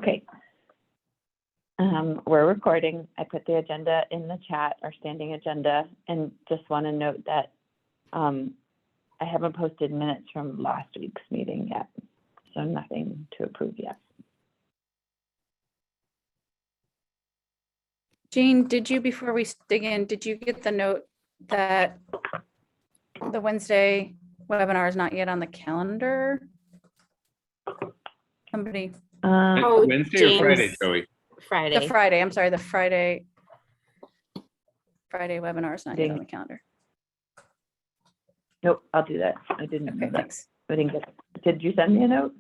Okay. We're recording. I put the agenda in the chat, our standing agenda, and just want to note that I haven't posted minutes from last week's meeting yet, so nothing to approve yet. Jean, did you, before we dig in, did you get the note that the Wednesday webinar is not yet on the calendar? Somebody. Wednesday James, or Friday, Joey? Friday. The Friday, I'm sorry, the Friday webinar is not yet on the calendar. Nope, I'll do that. I didn't. Okay, thanks. I didn't get it. Did you send me a note?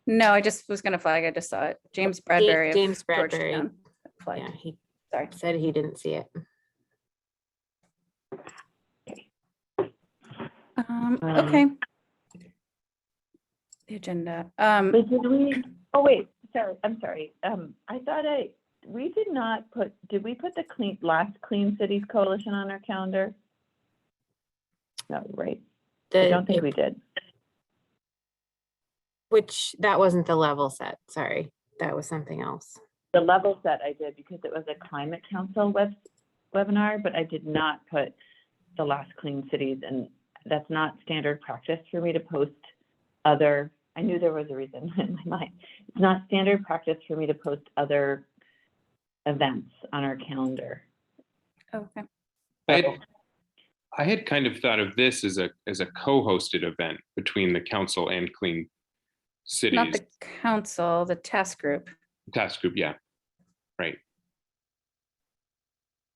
No, I just was going to flag. I just saw it. James Bradbury. James of Bradbury. Georgetown flagged. Yeah, he Sorry. said he didn't see it. Okay. The agenda. But did we? Oh wait, sorry. I'm sorry. I thought we did not put. Did we put the last Clean Cities Coalition on our calendar? No, right. I don't think we did. That wasn't the level set. Sorry, that was something else. The level set I did because it was a Climate Council webinar, but I did not put the last Clean Cities, and that's not standard practice for me to post other. I knew there was a reason in my mind. It's not standard practice for me to post other events on our calendar. Okay. I had kind of thought of this as a co-hosted event between the council and Clean Cities. Not the council, the task group. Task group, yeah, right.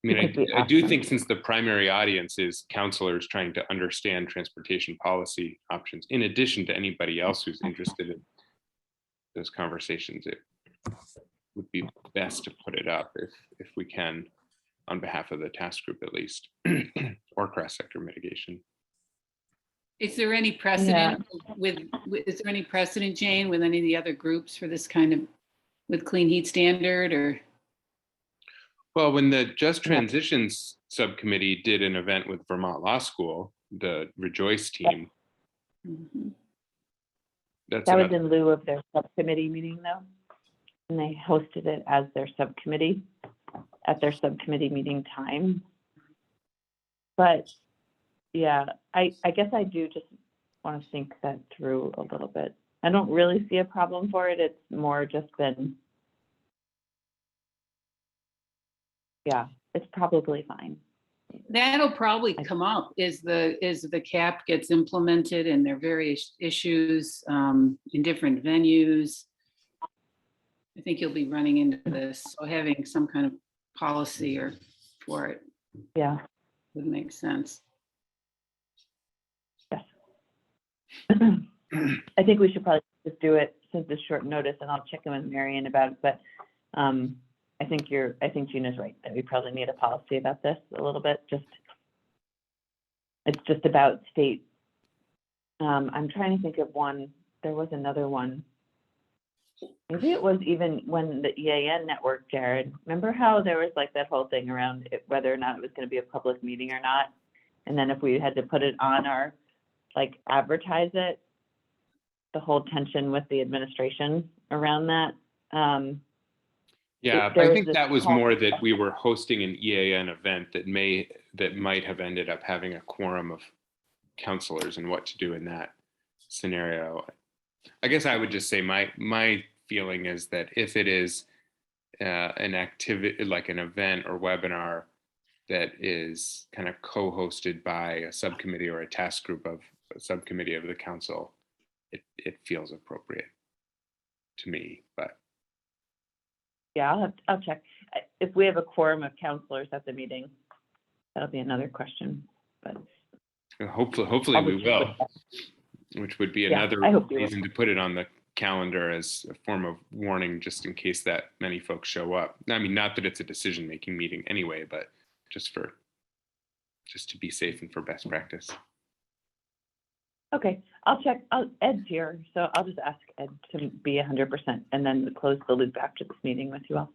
I mean, I do think since the primary audience is counselors trying to understand transportation policy options, in addition to anybody else who's interested in those conversations, it would be best to put it up if we can, on behalf of the task group at least, or cross-sector mitigation. Is there any precedent is there any precedent, Jane, with any of the other groups for this kind of, with Clean Heat Standard or? Well, when the Just Transitions subcommittee did an event with Vermont Law School, the Rejoice team. Mm-hmm. That was in lieu of their subcommittee meeting though. And they hosted it as their subcommittee at their subcommittee meeting time. But yeah, I guess I do just want to think that through a little bit. I don't really see a problem for it. It's more just been, yeah, it's probably fine. That'll probably come up as the cap gets implemented and there are various issues in different venues. I think you'll be running into this. So having some kind of policy for it, yeah, would make sense. Yes. I think we should probably just do it since it's short notice, and I'll check in with Marion about it. But I think Gina's right that we probably need a policy about this a little bit. It's just about state. I'm trying to think of one. There was another one. Maybe it was even when the EAN network, Jared. Remember how there was like that whole thing around it, whether or not it was going to be a public meeting or not, and then if we had to put it on our, like, advertise it, the whole tension with the administration around that. Yeah, I think that was more that we were hosting an EAN event that might have ended up having a quorum of counselors and what to do in that scenario. I guess I would just say my feeling is that if it is an activity, like an event or webinar that is kind of co-hosted by a subcommittee or a task group of a subcommittee of the council, it feels appropriate to me. But yeah, I'll check. If we have a quorum of counselors at the meeting, that'll be another question. But hopefully we will, which would be another reason to put it on the calendar as a form of warning, just in case that many folks show up. I mean, not that it's a decision-making meeting anyway, but just to be safe and for best practice. Okay, I'll check. Ed's here, so I'll just ask Ed to be 100% and then close the loop after this meeting with you all.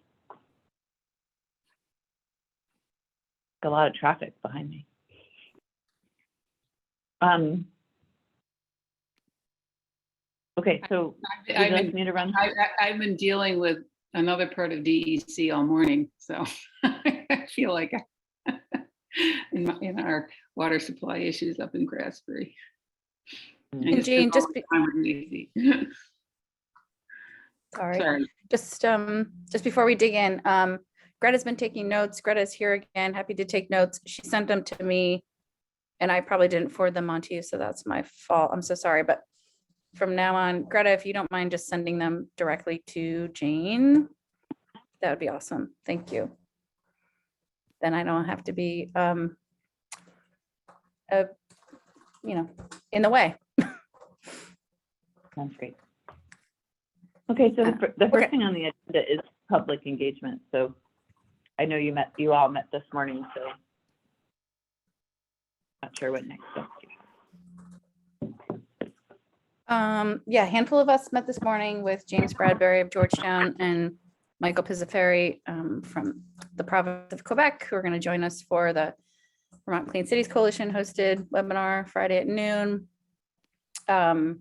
A lot of traffic behind me. Okay, so would I've you like been, me to run? I've been dealing with another part of DEC all morning, so I feel like in our water supply issues up in Grassbury. I And Jane, spent all my time with Macy. Sorry. Just before we dig in, Greta's been taking notes. Greta's here again, happy to take notes. She sent them to me and I probably didn't forward them on to you, so that's my fault. I'm so sorry, but from now on, Greta, if you don't mind just sending them directly to Jane, that would be awesome. Thank you. Then I don't have to be, in the way. Sounds great. Okay, so the okay. first thing on the agenda is public engagement. So I know you all met this morning, so not sure what next steps you have. Yeah, a handful of us met this morning with James Bradbury of Georgetown and Michael Pizzaferi from the province of Quebec, who are going to join us for the Vermont Clean Cities Coalition hosted webinar Friday at noon. It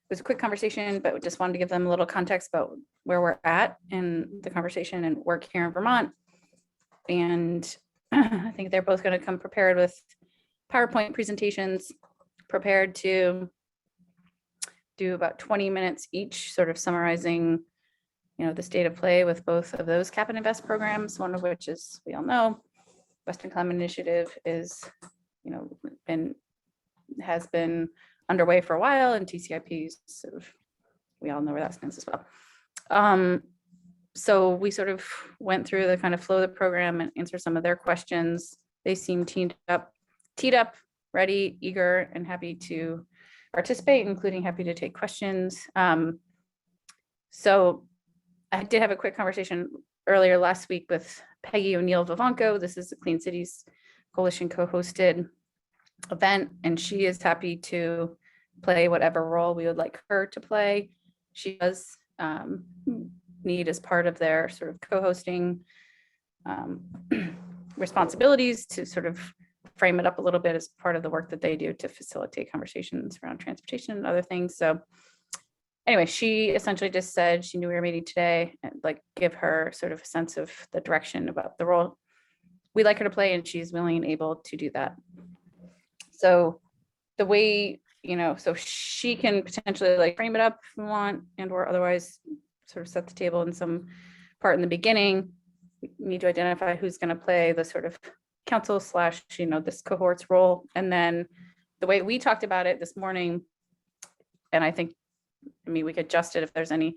was a quick conversation, but we just wanted to give them a little context about where we're at in the conversation and work here in Vermont. And I think they're both going to come prepared with PowerPoint presentations, prepared to do about 20 minutes each, sort of summarizing, the state of play with both of those Cap and Invest programs, one of which is, we all know, Western Climate Initiative is, has been underway for a while, and TCIP is sort of, we all know where that stands as well. So we sort of went through the kind of flow of the program and answered some of their questions. They seem teed up, ready, eager, and happy to participate, including happy to take questions. So I did have a quick conversation earlier last week with Peggy O'Neill Vivanco. This is the Clean Cities Coalition co-hosted event, and she is happy to play whatever role we would like her to play. She does need, as part of their sort of co-hosting responsibilities, to sort of frame it up a little bit as part of the work that they do to facilitate conversations around transportation and other things. So anyway, she essentially just said she knew we were meeting today, and like give her sort of a sense of the direction about the role we'd like her to play, and she's willing and able to do that. So the way, so she can potentially like frame it up if we want, and or otherwise sort of set the table in some part in the beginning. We need to identify who's going to play the sort of council / this cohort's role. And then the way we talked about it this morning, and I think, we could adjust it if there's any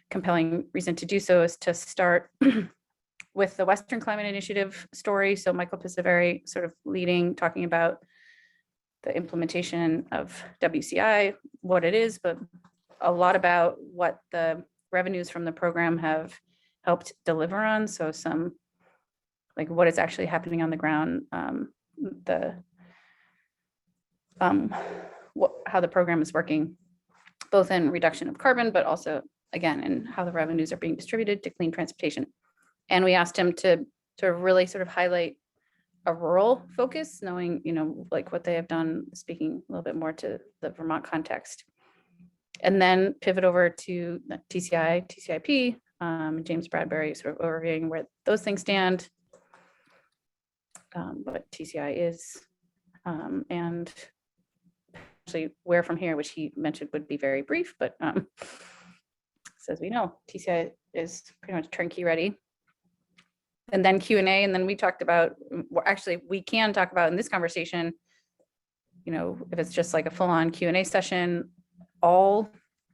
compelling reason to do so, is to start with the Western Climate Initiative story. So Michael Pizzaveri sort of leading, talking about the implementation of WCI, what it is, but a lot about what the revenues from the program have helped deliver on. So some, like, what is actually happening on the ground, how the program is working, both in reduction of carbon, but also, again, in how the revenues are being distributed to clean transportation. And we asked him to sort of really sort of highlight a rural focus, knowing, like what they have done, speaking a little bit more to the Vermont context. And then pivot over to the TCIP, James Bradbury sort of overviewing where those things stand, what TCI is, and actually where from here, which he mentioned would be very brief, but so as we know, TCI is pretty much turnkey ready. And then Q&A, and then we talked about, actually we can talk about in this conversation, if it's just like a full-on Q&A session, all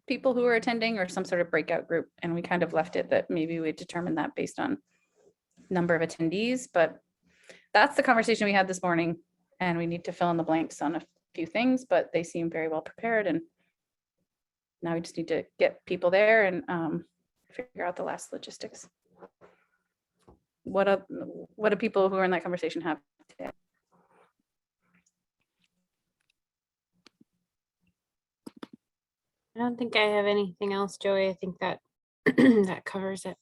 people who are attending, or some sort of breakout group. And we kind of left it that maybe we determine that based on number of attendees, but that's the conversation we had this morning, and we need to fill in the blanks on a few things, but they seem very well prepared, and now we just need to get people there and figure out the last logistics. What do people who are in that conversation have today? I don't think I have anything else, Joey. I think that that covers it.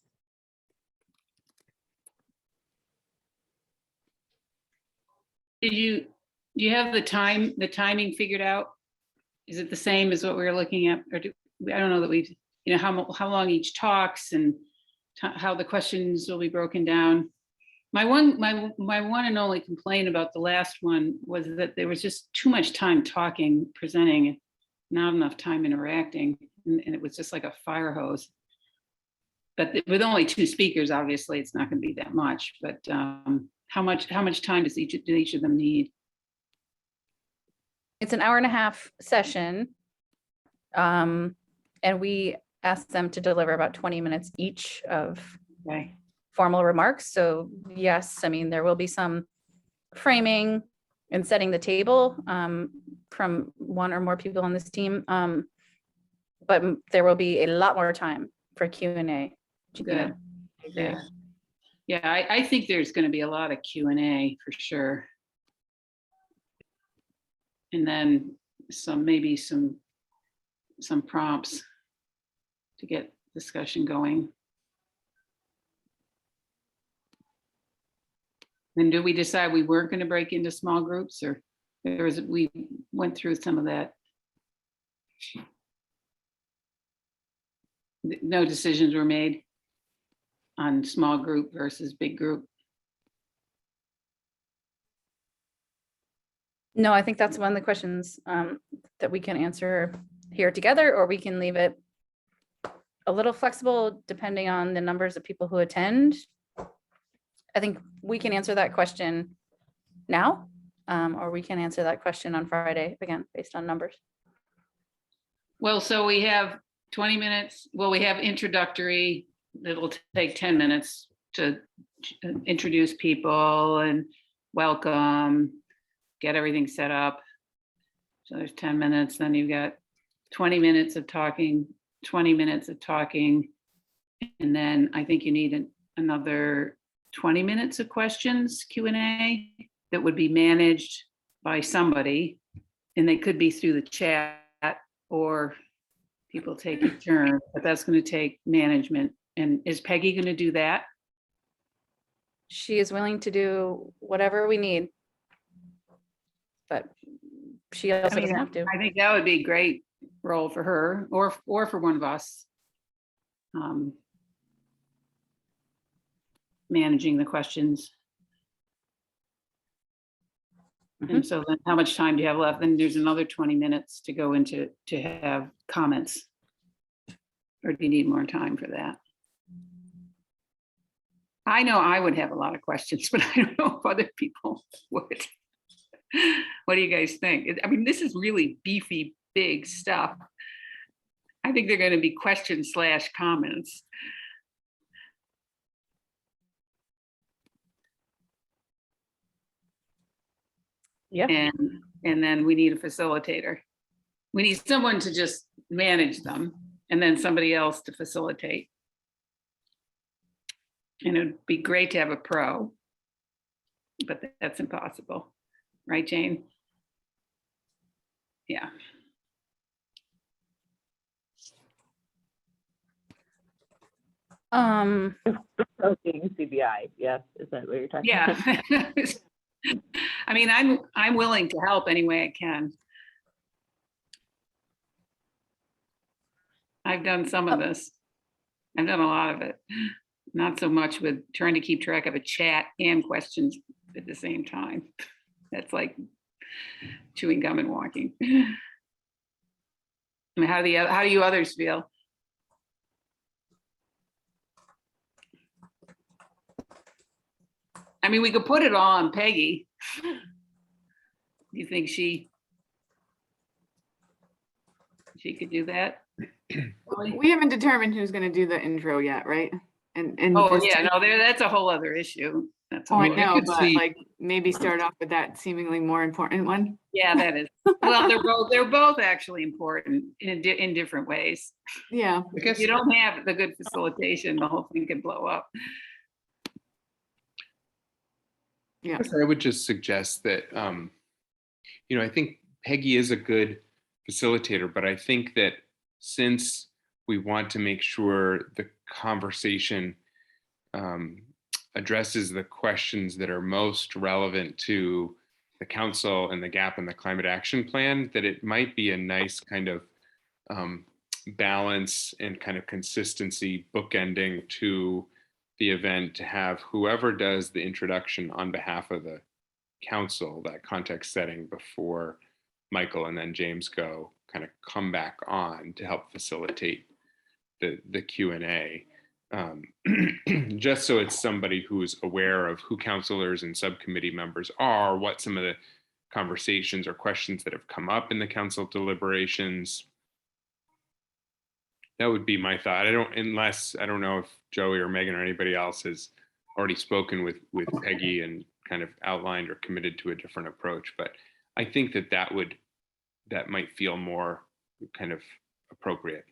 Do you have the timing figured out? Is it the same as what we were looking at, or I don't know that we've, how long each talks and how the questions will be broken down. My one and only complaint about the last one was that there was just too much time talking, presenting, not enough time interacting, and it was just like a fire hose. But with only 2 speakers, obviously, it's not going to be that much. But how much time do each of them need? It's an hour and a half session. And we asked them to deliver about 20 minutes each of Okay. formal remarks. So yes, I mean, there will be some framing and setting the table from one or more people on this team. But there will be a lot more time for Q&A. Good. I agree. Yeah, I think there's going to be a lot of Q&A for sure. And then maybe some prompts to get discussion going. And did we decide we weren't going to break into small groups, or we went through some of that? No decisions were made on small group versus big group. No, I think that's one of the questions that we can answer here together, or we can leave it a little flexible depending on the numbers of people who attend. I think we can answer that question now, or we can answer that question on Friday, again, based on numbers. Well, so we have 20 minutes. Well, we have introductory. It'll take 10 minutes to introduce people and welcome, get everything set up. So there's 10 minutes. Then you've got 20 minutes of talking, 20 minutes of talking. And then I think you need another 20 minutes of questions, Q&A, that would be managed by somebody. And they could be through the chat or people take a turn, but that's going to take management. And is Peggy going to do that? She is willing to do whatever we need, but she also doesn't have to. I think that would be a great role for her or for one of us. Managing the questions. And so then how much time do you have left? Then there's another 20 minutes to go into to have comments. Or do you need more time for that? I know I would have a lot of questions, but I don't know if other people would. What do you guys think? I mean, this is really beefy, big stuff. I think they're going to be questions / comments. Yeah. And then we need a facilitator. We need someone to just manage them and then somebody else to facilitate. And it'd be great to have a pro, but that's impossible. Right, Jane? Yeah. Protein CBI, yes, is that what you're talking about? Yeah. I mean, I'm willing to help any way I can. I've done some of this. I've done a lot of it. Not so much with trying to keep track of a chat and questions at the same time. That's like chewing gum and walking. I mean, how do you others feel? I mean, we could put it all on Peggy. You think she could do that? We haven't determined who's going to do the intro yet, right? And Oh this yeah, team- no, that's a whole other issue. That's a Oh, I whole- know, could but see- like maybe start off with that seemingly more important one. Yeah, that is. Well, they're both actually important in different ways. Yeah. I guess If you don't have the good facilitation, the whole thing could blow up. Yeah. I would just suggest that, I think Peggy is a good facilitator, but I think that since we want to make sure the conversation addresses the questions that are most relevant to the council and the gap in the climate action plan, that it might be a nice kind of balance and kind of consistency bookending to the event to have whoever does the introduction on behalf of the council, that context setting before Michael and then James go, kind of come back on to help facilitate the Q&A. Just so it's somebody who's aware of who counselors and subcommittee members are, what some of the conversations or questions that have come up in the council deliberations. That would be my thought. I don't know if Joey or Megan or anybody else has already spoken with Peggy and kind of outlined or committed to a different approach, but I think that might feel more kind of appropriate.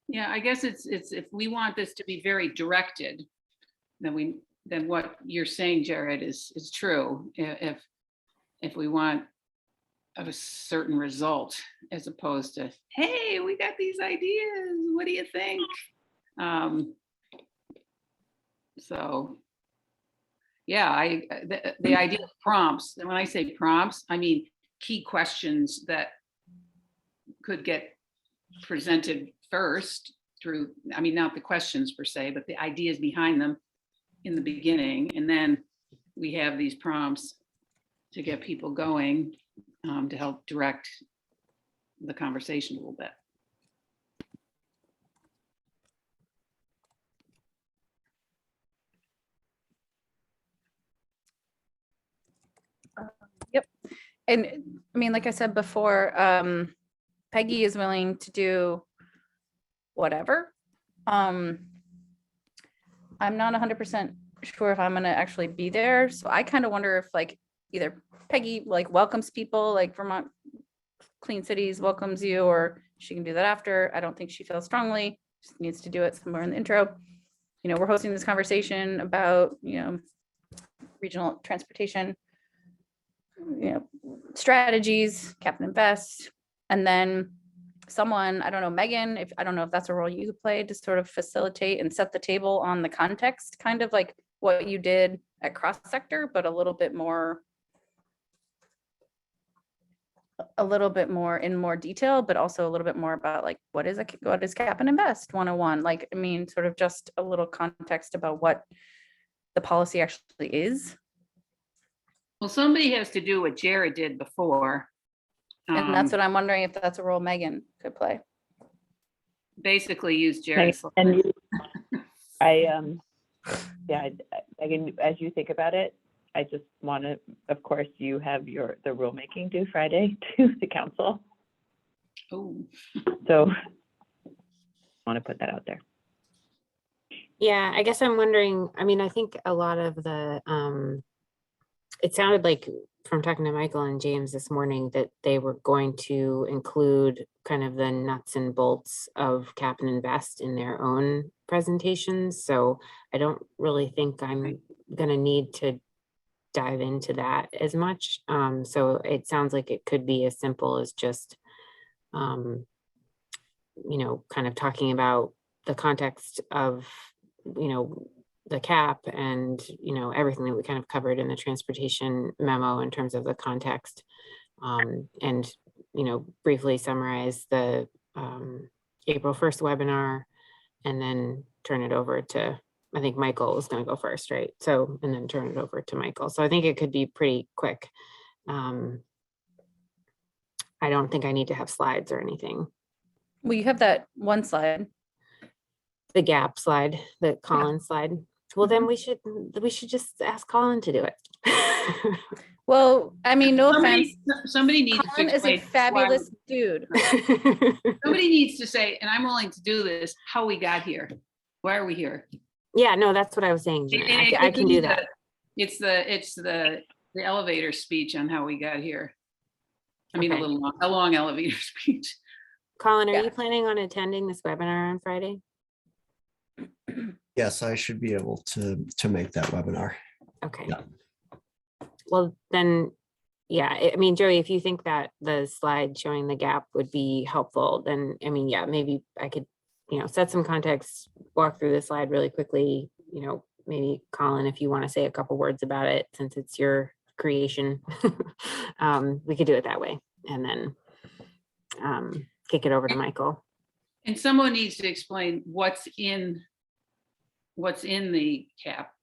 Yeah, I guess it's if we want this to be very directed, then what you're saying, Jared, is true. If we want a certain result, as opposed to, hey, we got these ideas, what do you think? So yeah, the idea of prompts, and when I say prompts, I mean key questions that could get presented first through, I mean, not the questions per se, but the ideas behind them in the beginning. And then we have these prompts to get people going, to help direct the conversation a little bit. Yep. And I mean, like I said before, Peggy is willing to do whatever. I'm not 100% sure if I'm going to actually be there. So I kind of wonder if like either Peggy like welcomes people, like Vermont Clean Cities welcomes you, or she can do that after. I don't think she feels strongly. She needs to do it somewhere in the intro. You know, we're hosting this conversation about, you know, regional transportation, you know, strategies, Captain Invest, and then someone, I don't know, Megan, I don't know if that's a role you could play to sort of facilitate and set the table on the context, kind of like what you did at cross sector, but a little bit more in more detail, but also a little bit more about like, what is Cap and Invest 101? Like, I mean, sort of just a little context about what the policy actually is. Well, somebody has to do what Jared did before. And that's what I'm wondering if that's a role Megan could play. Basically use Jared's. And Megan, as you think about it, I just want to, of course, you have the rulemaking due Friday to the council. Oh. So I want to put that out there. Yeah, I guess I'm wondering, I mean, I think a lot of the, it sounded like from talking to Michael and James this morning that they were going to include kind of the nuts and bolts of Cap and Invest in their own presentations. So I don't really think I'm going to need to dive into that as much. So it sounds like it could be as simple as just, you know, kind of talking about the context of, you know, the cap and, you know, everything that we kind of covered in the transportation memo in terms of the context, and, you know, briefly summarize the April 1st webinar, and then turn it over to, I think Michael is going to go first, right? So, and then turn it over to Michael. So I think it could be pretty quick. I don't think I need to have slides or anything. Well, you have that one slide. The gap slide, the Colin slide. Well, then we should just ask Colin to do it. Well, I mean, no offense. Somebody needs Colin to is a explain fabulous dude. somebody needs to say, and I'm willing to do this, how we got here. Why are we here? Yeah, no, that's what I was saying, Jen. And I can do that. It's the elevator speech on how we got here. I mean, Okay. a long elevator speech. Colin, are Yeah. you planning on attending this webinar on Friday? Yes, I should be able to make that webinar. Okay. Yeah. Well, then, yeah, I mean, Joey, if you think that the slide showing the gap would be helpful, then, I mean, yeah, maybe I could, you know, set some context, walk through the slide really quickly, you know, maybe Colin, if you want to say a couple words about it, since it's your creation, we could do it that way. And then kick it over to Michael. And someone needs to explain what's in the cap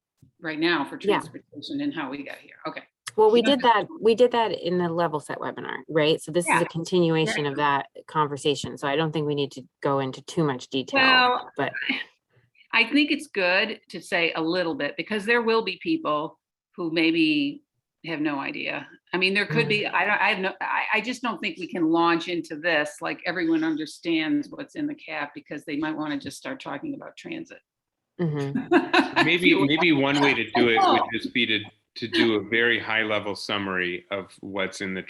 right now for Yeah. transportation and how we got here. Okay. Well, we Yeah. did that in the level set webinar, right? So this is Yeah. a continuation of that conversation. So I don't think we need to go into too much detail, Well, but I think it's good to say a little bit because there will be people who maybe have no idea. I mean, there could be, I just don't think we can launch into this like everyone understands what's in the cap because they might want to just start talking about transit. mhm. Maybe one way to do it would just be to do a very high level summary of what's in the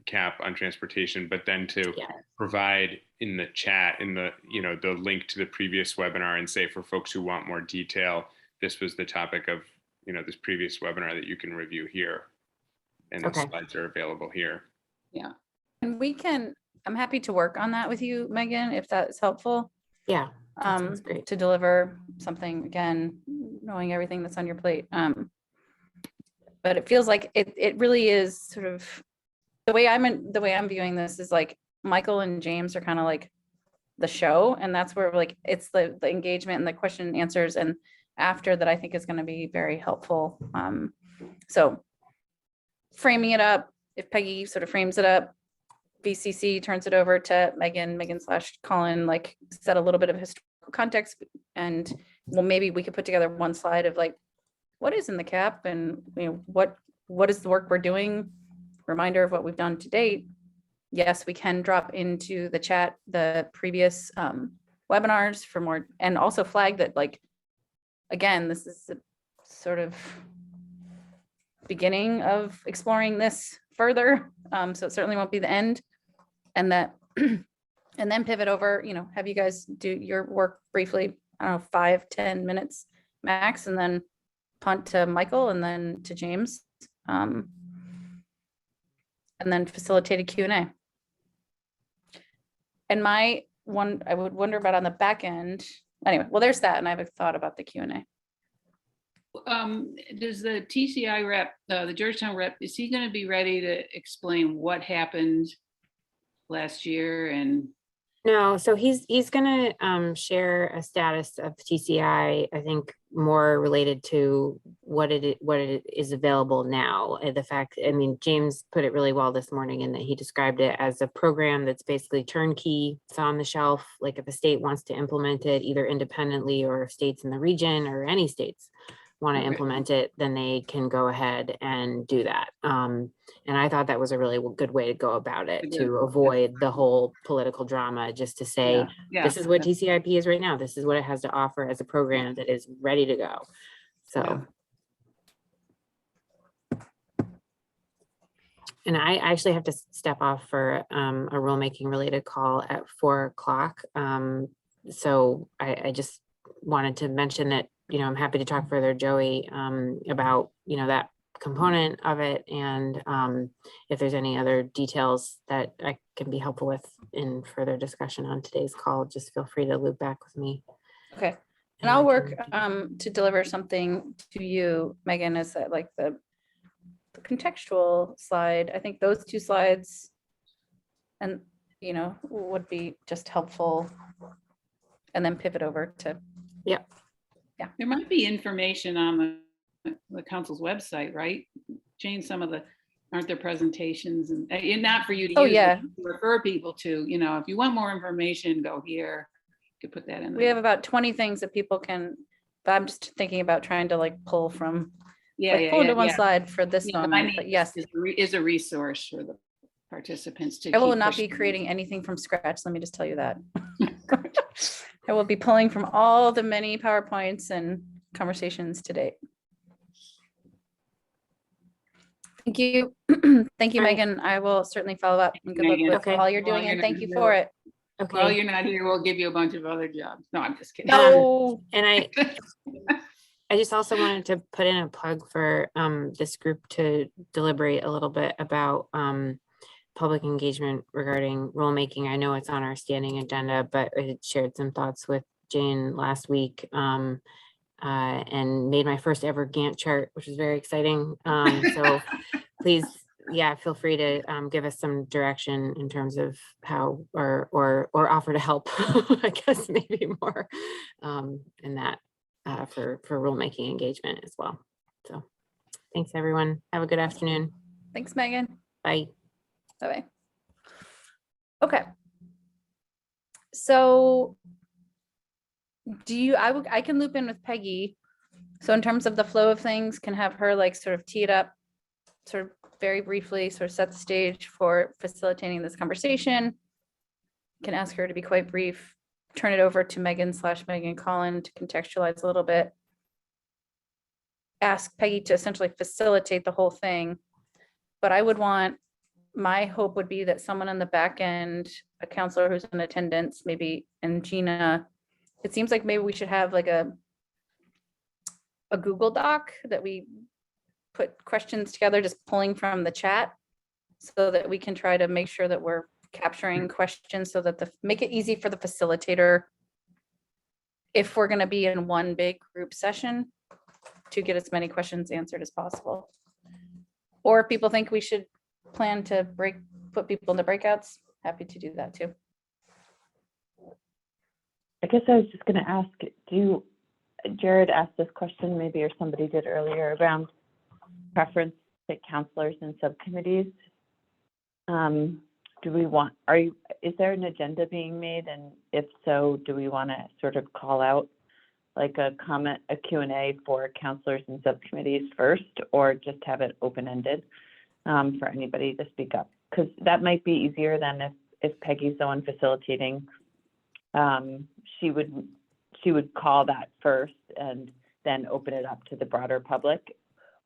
cap on transportation, but then to Yeah. provide in the chat, in the, the link to the previous webinar and say for folks who want more detail, this was the topic of, this previous webinar that you can review here. And the Okay. slides are available here. Yeah. And I'm happy to work on that with you, Megan, if that's helpful. Yeah, that sounds great. To deliver something, again, knowing everything that's on your plate. But it feels like it really is sort of the way I'm viewing this is like Michael and James are kind of like the show, and that's where like it's the engagement and the question and answers and after that I think is going to be very helpful. So framing it up, if Peggy sort of frames it up, VCC turns it over to Megan/Colin, like set a little bit of historical context, and well, maybe we could put together one slide of like what is in the cap and what is the work we're doing, reminder of what we've done to date. Yes, we can drop into the chat the previous webinars for more, and also flag that like, again, this is a sort of beginning of exploring this further. So it certainly won't be the end, and that, and then pivot over, have you guys do your work briefly, I don't know, 5-10 minutes max, and then punt to Michael and then to James, and then facilitated Q&A. And I would wonder about on the back end. Anyway, well, there's that, and I have a thought about the Q&A. Does the TCI rep, the Georgetown rep, is he going to be ready to explain what happened last year? And No, so he's gonna share a status of TCI, I think more related to what it is available now. And the fact, I mean, James put it really well this morning in that he described it as a program that's basically turnkey. It's on the shelf. Like if a state wants to implement it either independently or if states in the region or any states want to Okay. implement it, then they can go ahead and do that. And I thought that was a really good way to go about it, to avoid the whole political drama, just to say, yeah, this is what TCIP is right now. This is what it has to offer as a program that is ready to go. So. And I actually have to step off for a rulemaking related call at 4:00. So I just wanted to mention that, I'm happy to talk further, Joey, about, that component of it. And if there's any other details that I can be helpful with in further discussion on today's call, just feel free to loop back with me. Okay. And I'll work to deliver something to you, Megan, is that like the contextual slide. I think those two slides and, would be just helpful, and then pivot over to. Yep. Yeah. There might be information on the council's website, right? Jane, aren't there presentations and not for you to use, yeah, to refer people to, if you want more information, go here. You could put that in there. We have about 20 things that people can, but I'm just thinking about trying to like pull from, pull into one slide for this moment, but yes. Is a resource for the participants to. I will keep not be pushing. creating anything from scratch. Let me just tell you that. I will be pulling from all the many PowerPoints and conversations to date. Thank you. Thank you, All right. Megan. I will certainly follow up, and good luck Megan. with Okay. all you're doing, Well, and you're thank not you here. for it. Okay. Well, you're not here. We'll give you a bunch of other jobs. No, I'm just kidding. No. And I just also wanted to put in a plug for this group to deliberate a little bit about public engagement regarding rulemaking. I know it's on our standing agenda, but I had shared some thoughts with Jane last week and made my first ever Gantt chart, which was very exciting. So please yeah, feel free to give us some direction in terms of how, or offer to help, I guess maybe more in that for rulemaking engagement as well. So thanks, everyone. Have a good afternoon. Thanks, Megan. Bye. Bye-bye. Okay. So I can loop in with Peggy. So in terms of the flow of things, can have her like sort of tee it up, sort of very briefly, sort of set the stage for facilitating this conversation. Can ask her to be quite brief, turn it over to Megan Collin to contextualize a little bit. Ask Peggy to essentially facilitate the whole thing. But I would want, my hope would be that someone on the back end, a counselor who's in attendance, maybe, and Gina, it seems like maybe we should have like a Google Doc that we put questions together, just pulling from the chat, so that we can try to make sure that we're capturing questions, so that make it easy for the facilitator, if we're going to be in one big group session, to get as many questions answered as possible. Or if people think we should plan to put people into breakouts, happy to do that too. I guess I was just going to ask, Jared asked this question maybe, or somebody did earlier, around preference to counselors and subcommittees. Is there an agenda being made? And if so, do we want to sort of call out like a Q&A for counselors and subcommittees first, or just have it open-ended for anybody to speak up? Because that might be easier than if Peggy's the one facilitating. She would call that first and then open it up to the broader public.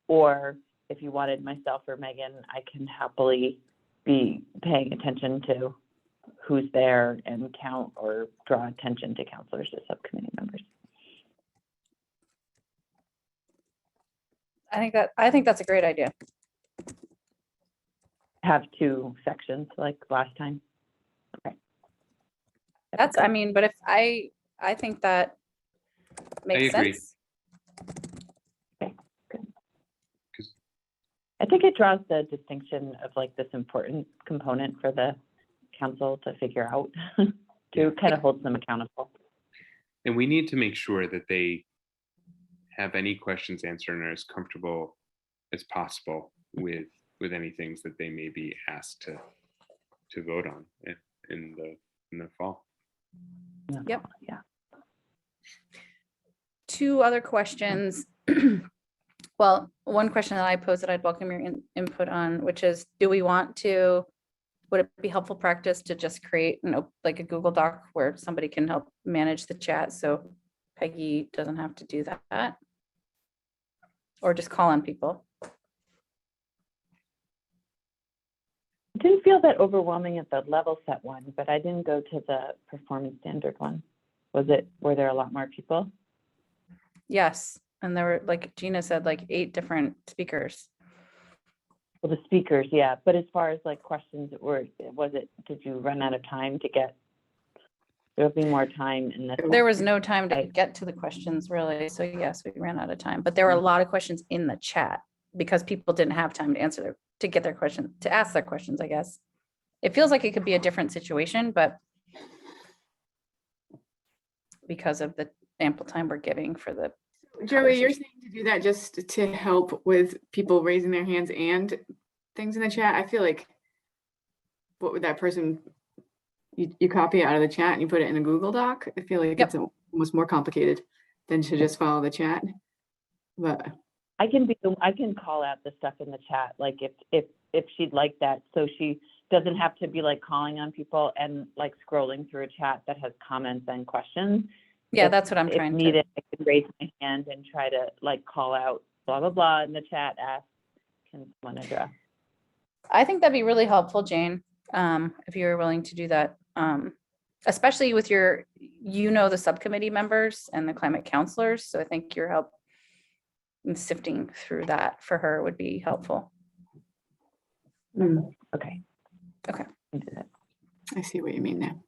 Or if you wanted myself or Megan, I can happily be paying attention to who's there and count or draw attention to counselors or subcommittee members. I think that's a great idea. Have two sections like last time. Okay. I mean, but if I think that makes agree. sense. Okay, good. I think it draws the distinction of like this important component for the council to figure out to kind of hold them accountable. And we need to make sure that they have any questions answered and are as comfortable as possible with any things that they may be asked to vote on in the fall. Yep. Yeah. Two other questions. Well, one question that I posed that I'd welcome your input on, which is, would it be helpful practice to just create like a Google Doc where somebody can help manage the chat, so Peggy doesn't have to do that? Or just call on people? I didn't feel that overwhelming at the level set one, but I didn't go to the performance standard one. Were there a lot more people? Yes, and there were, like Gina said, like 8 different speakers. Well, the speakers, yeah. But as far as like questions, did you run out of time to get? There'll be more time in this. There was no time to get to the questions really. So yes, we ran out of time, but there were a lot of questions in the chat because people didn't have time to ask their questions, I guess. It feels like it could be a different situation, but because of the ample time we're giving for the Joey, you're saying to do that just to help with people raising their hands and things in the chat? I feel like, what would that person, you copy it out of the chat and you put it in a Google Doc? I feel like it's almost more complicated than to just follow the chat. But I can call out the stuff in the chat, like if she'd like that, so she doesn't have to be like calling on people and like scrolling through a chat that has comments and questions. Yeah, that's what I'm trying if to. needed, I can raise my hand and try to like call out blah blah blah in the chat. Ask, can someone address? I think that'd be really helpful, Jane, if you're willing to do that, especially with the subcommittee members and the climate counselors. So I think your help in sifting through that for her would be helpful. Okay. Okay. I see what you mean now.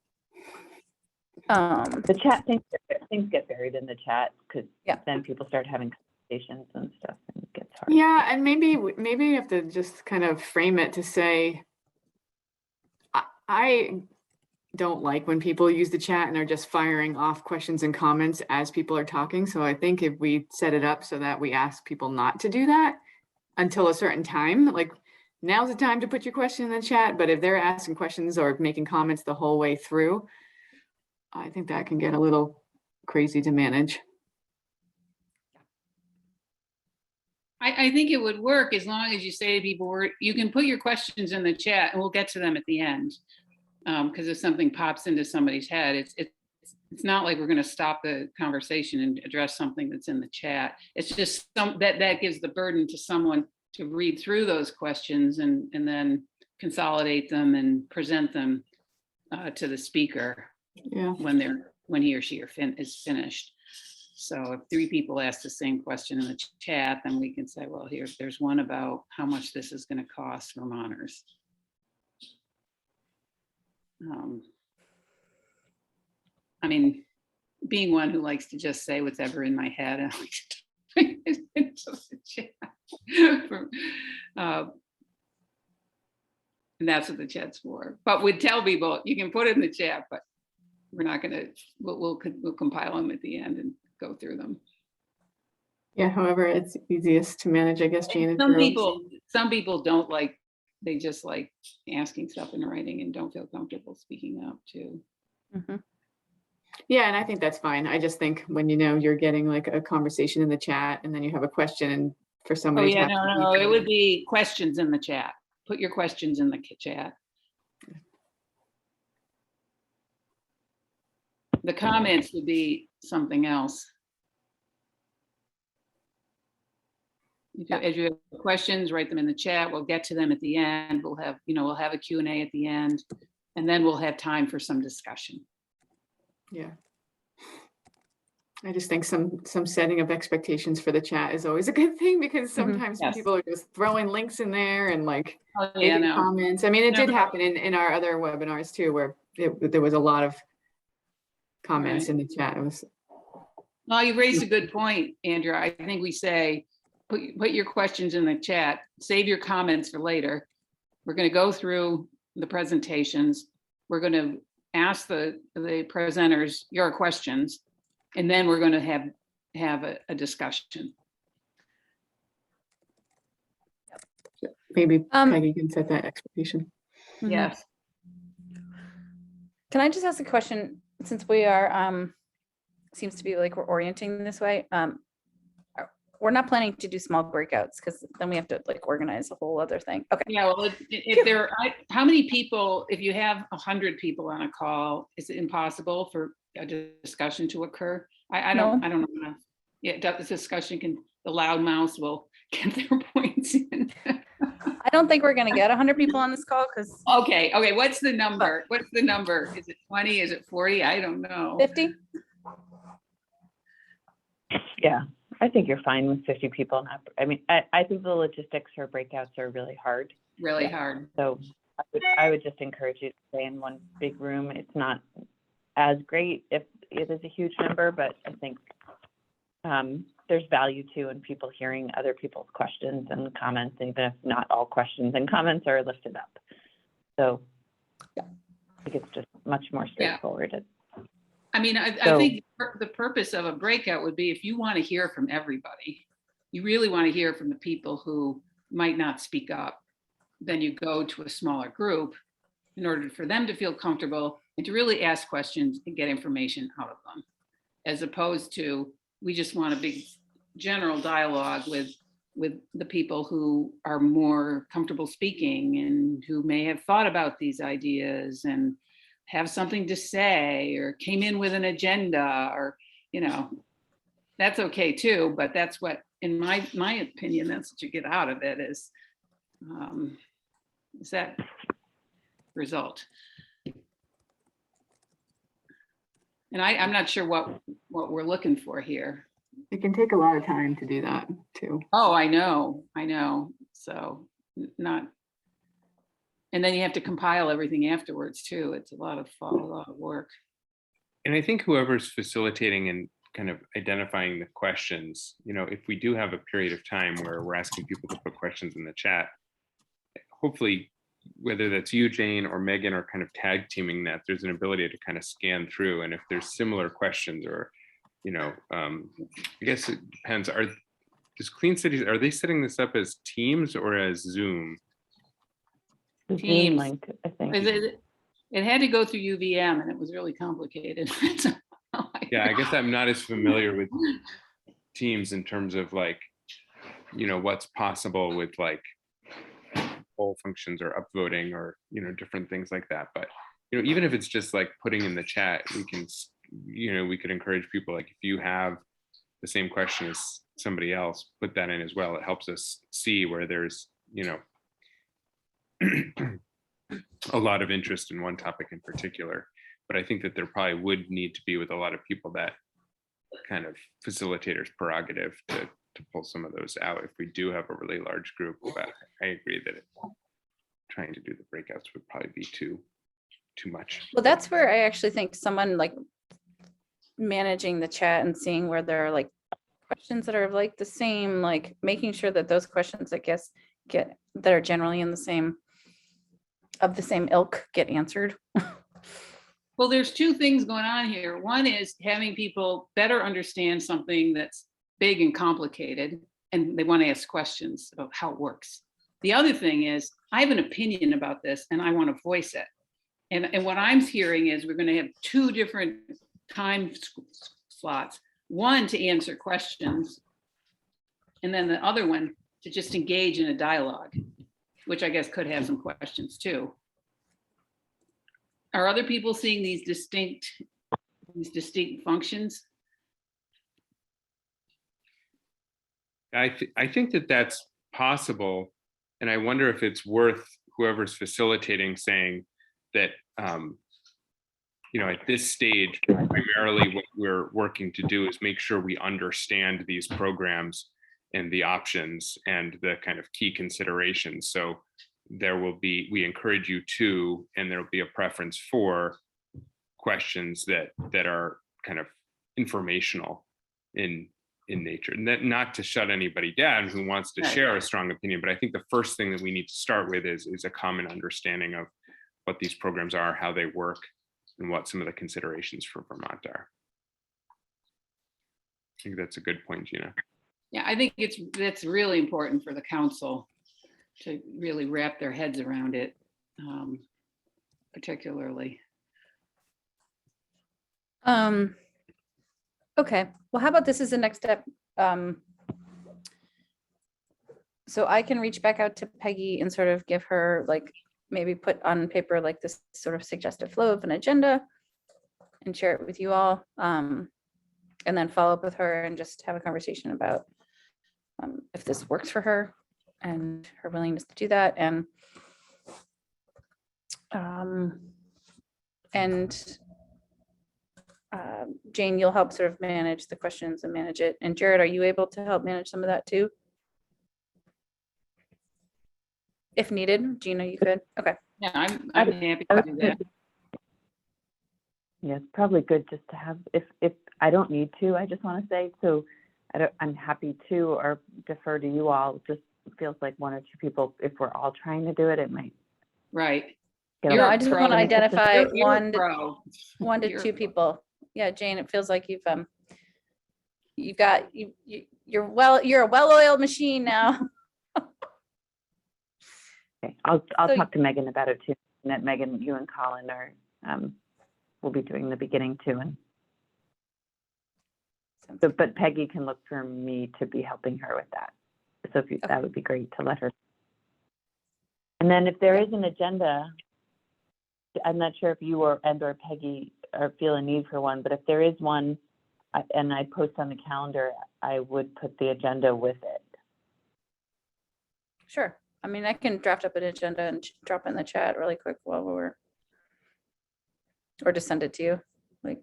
The chat things get buried in the chat because Yeah. then people start having conversations and stuff and it gets hard. Yeah, and maybe you have to just kind of frame it to say, I don't like when people use the chat and are just firing off questions and comments as people are talking. So I think if we set it up so that we ask people not to do that until a certain time, like now's the time to put your question in the chat, but if they're asking questions or making comments the whole way through, I think that can get a little crazy to manage. I think it would work as long as you say to people, you can put your questions in the chat and we'll get to them at the end. Because if something pops into somebody's head, it's not like we're going to stop the conversation and address something that's in the chat. It's just that gives the burden to someone to read through those questions and then consolidate them and present them to the speaker Yeah. when he or she is finished. So if 3 people ask the same question in the chat, then we can say, well, there's one about how much this is going to cost Vermonters. I mean, being one who likes to just say whatever in my head, and I like to type it into the chat. And that's what the chat's for. But we'd tell people you can put it in the chat, but we're not going to. We'll compile them at the end and go through them. Yeah, however, it's easiest to manage, I guess, Jane. Some people don't like. They just like asking stuff in writing and don't feel comfortable speaking up too. Mhm. Yeah, and I think that's fine. I just think when you're getting like a conversation in the chat and then you have a question and for Oh somebody to yeah, have to no, it would be questions in the chat. Put your questions in the chat. The comments would be something else. If you have questions, write them in the chat. We'll get to them at the end. We'll have a Q&A at the end, and then we'll have time for some discussion. Yeah. I just think some setting of expectations for the chat is always a good thing because sometimes Yes. people are just throwing links in there and like Oh, yeah, making no. comments. I mean, it did No. happen in our other webinars too, where there was a lot of comments Right. in the chat. It was, Well, you raised a good point, Andrew. I think we say, put your questions in the chat, save your comments for later. We're going to go through the presentations. We're going to ask the presenters your questions, and then we're going to have a discussion. maybe Um, Peggy can set that expectation. Mhm. Yes. Can I just ask a question, since we are, seems to be like we're orienting this way? We're not planning to do small breakouts because then we have to like organize a whole other thing. Okay. Yeah, well, how many people, if you have 100 people on a call, is it impossible for a discussion to occur? I don't know. Yeah, the discussion the loud mouths will get their points in. I don't think we're gonna get 100 people on this call because Okay, what's the number? What's the number? Is it 20? Is it 40? I don't know. 50? Yeah, I think you're fine with 50 people. I mean, I think the logistics for breakouts are really hard. Really hard. So I would just encourage you to stay in one big room. It's not as great if it is a huge number, but I think there's value too in people hearing other people's questions and comments, even if not all questions and comments are lifted up. So I think it's just much more straightforward. I mean, I think the purpose of a breakout would be if you want to hear from everybody, you really want to hear from the people who might not speak up, then you go to a smaller group in order for them to feel comfortable and to really ask questions and get information out of them, as opposed to we just want a big general dialogue with the people who are more comfortable speaking and who may have thought about these ideas and have something to say or came in with an agenda, or that's okay too, but that's what, in my opinion, that's what you get out of it is that result. And I'm not sure what we're looking for here. It can take a lot of time to do that too. Oh, I know. So not, and then you have to compile everything afterwards too. It's a lot of work. And I think whoever's facilitating and kind of identifying the questions. If we do have a period of time where we're asking people to put questions in the chat, hopefully, whether that's you, Jane, or Megan, or kind of tag teaming that, there's an ability to kind of scan through. And if there's similar questions, or, I guess it depends. Does Clean Cities, are they setting this up as Teams or as Zoom? The Zoom Teams. link, I think. It had to go through UVM and it was really complicated. Yeah, I guess I'm not as familiar with Teams in terms of like, what's possible with like poll functions or upvoting or, different things like that. But, even if it's just like putting in the chat, we could encourage people, like if you have the same question as somebody else, put that in as well. It helps us see where there's, a lot of interest in one topic in particular. But I think that there probably would need to be, with a lot of people, that kind of facilitator's prerogative to pull some of those out if we do have a really large group. But I agree that trying to do the breakouts would probably be too much. Well, that's where I actually think someone like managing the chat and seeing where there are like questions that are like the same, like making sure that those questions, I guess, that are generally in the same ilk get answered. Well, there's two things going on here. One is having people better understand something that's big and complicated, and they want to ask questions about how it works. The other thing is, I have an opinion about this and I want to voice it. And what I'm hearing is we're going to have two different time slots, one to answer questions, and then the other one to just engage in a dialogue, which I guess could have some questions too. Are other people seeing these distinct functions? I think that that's possible. And I wonder if it's worth whoever's facilitating saying that, at this stage, primarily what we're working to do is make sure we understand these programs and the options and the kind of key considerations. So we encourage you to, and there'll be a preference for questions that are kind of informational in nature, and that not to shut anybody down who wants to share a strong opinion. But I think the first thing that we need to start with is a common understanding of what these programs are, how they work, and what some of the considerations for Vermont are. I think that's a good point, Gina. Yeah, I think that's really important for the council to really wrap their heads around it, particularly. Okay, well, how about this is the next step? So I can reach back out to Peggy and sort of give her like, maybe put on paper like this sort of suggested flow of an agenda and share it with you all. And then follow up with her and just have a conversation about if this works for her and her willingness to do that. Jane, you'll help sort of manage the questions and manage it. And Jared, are you able to help manage some of that too? If needed, Gina, you could. Okay. Yeah, I'm happy to do that. Yeah, it's probably good just to have, if I don't need to, I just want to say, so I'm happy to, or defer to you all. Just feels like one or two people, if we're all trying to do it, it might. Right. I just want to identify one to You're two people. Yeah, Jane, it feels like you're a well-oiled machine now. Okay, I'll So- talk to Megan about it too. And that Megan, you and Colin are will be doing the beginning too. And so, but Peggy can look for me to be helping her with that. So if you, that would be great to let her. And then if there is an agenda, I'm not sure if you or Peggy feel a need for one, but if there is one, and I post on the calendar, I would put the agenda with it. Sure. I mean, I can draft up an agenda and drop in the chat really quick while or just send it to you. Like,